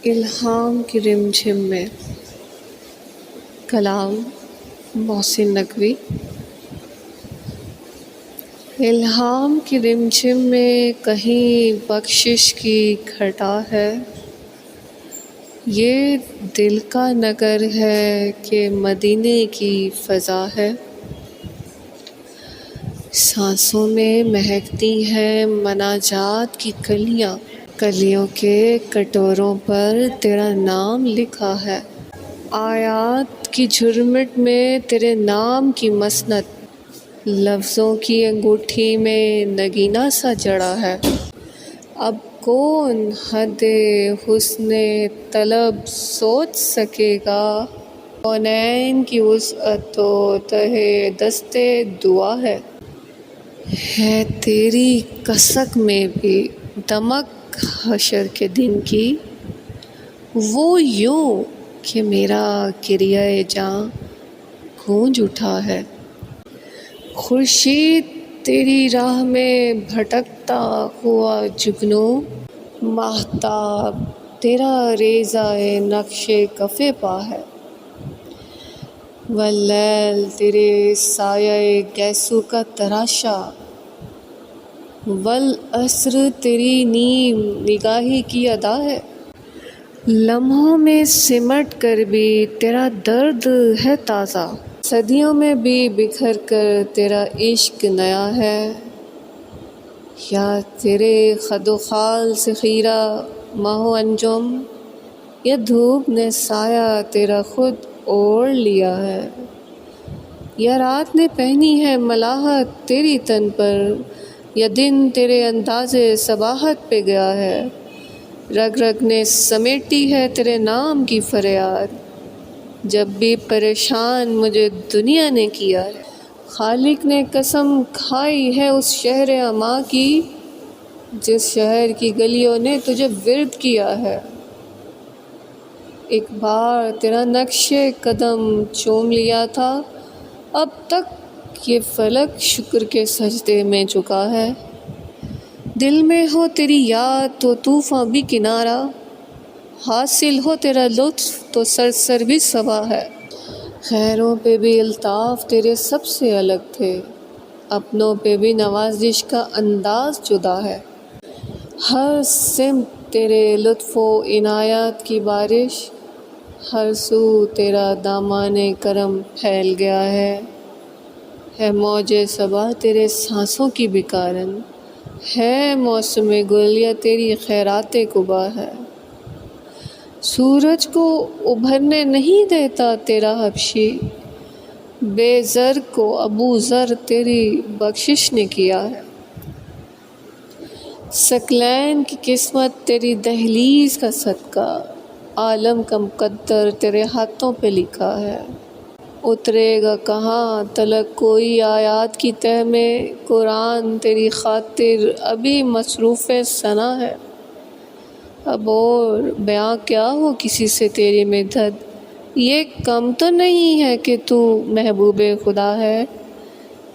الہام کی رمجھم میں، کلام محسن نقوی۔ الہام کی رمجھم میں کہیں بخشش کی گھٹا ہے، یہ دل کا نگر ہے کہ مدینے کی فضا ہے۔ سانسوں میں مہکتی ہیں مناجات کی کلیاں، کلیوں کے کٹوروں پر تیرا نام لکھا ہے۔ آیات کی جھرمٹ میں تیرے نام کی مسند، لفظوں کی انگوٹھی میں نگینہ سا جڑا ہے۔ اب کون حد حسن طلب سوچ سکے گا، کونین کی وسعت تو تہہ دست دعا ہے۔ ہے تیری کسک میں بھی دمک حشر کے دن کی، وہ یوں کہ میرا کریہ جاں گونج اٹھا ہے۔ خورشید تیری راہ میں بھٹکتا ہوا جگنو، ماہتاب تیرا ریزہ نقش کف پا ہے۔ واللیل تیرے سایہ گیسو کا تراشا، والعصر تیری نیم نگاہی کی ادا ہے۔ لمحوں میں سمٹ کر بھی تیرا درد ہے تازہ، صدیوں میں بھی بکھر کر تیرا عشق نیا ہے۔ یا تیرے خد و خال سے خیرہ ماہ و انجم، یا دھوپ نے سایہ تیرا خود اوڑھ لیا ہے۔ یا رات نے پہنی ہے ملاحت تیری تن پر، یا دن تیرے انداز صباحت پہ گیا ہے۔ رگ رگ نے سمیٹی ہے تیرے نام کی فریاد، جب بھی پریشان مجھے دنیا نے کیا ہے۔ خالق نے قسم کھائی ہے اس شہر اما کی، جس شہر کی گلیوں نے تجھے ورد کیا ہے۔ ایک بار تیرا نقش قدم چوم لیا تھا، اب تک یہ فلک شکر کے سجدے میں جھکا ہے۔ دل میں ہو تیری یاد تو طوفاں بھی کنارہ، حاصل ہو تیرا لطف تو سرسر بھی صبا ہے۔ غیروں پہ بھی الطاف تیرے سب سے الگ تھے، اپنوں پہ بھی نوازش کا انداز جدا ہے۔ ہر سمت تیرے لطف و عنایات کی بارش، ہر سو تیرا دامان کرم پھیل گیا ہے۔ ہے موج صبا تیرے سانسوں کی بکارن، ہے موسم گل یا تیری خیرات قبا ہے۔ سورج کو ابھرنے نہیں دیتا تیرا حبشی، بے زر کو ابو ذر تیری بخشش نے کیا ہے۔ ثقلین کی قسمت تیری دہلیز کا صدقہ، عالم کا مقدر تیرے ہاتھوں پہ لکھا ہے۔ اترے گا کہاں تلک کوئی آیات کی تہ میں، قرآن تیری خاطر ابھی مصروف ثنا ہے۔ اب اور بیاں کیا ہو کسی سے تیری مدحت، یہ کم تو نہیں ہے کہ تو محبوب خدا ہے۔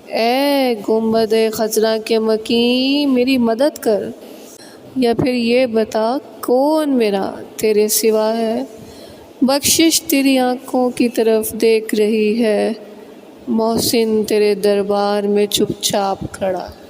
اے گنبد خضرا کے مکیں میری مدد کر، یا پھر یہ بتا کون میرا تیرے سوا ہے۔ بخشش تیری آنکھوں کی طرف دیکھ رہی ہے، محسن تیرے دربار میں چپ چاپ کھڑا ہے۔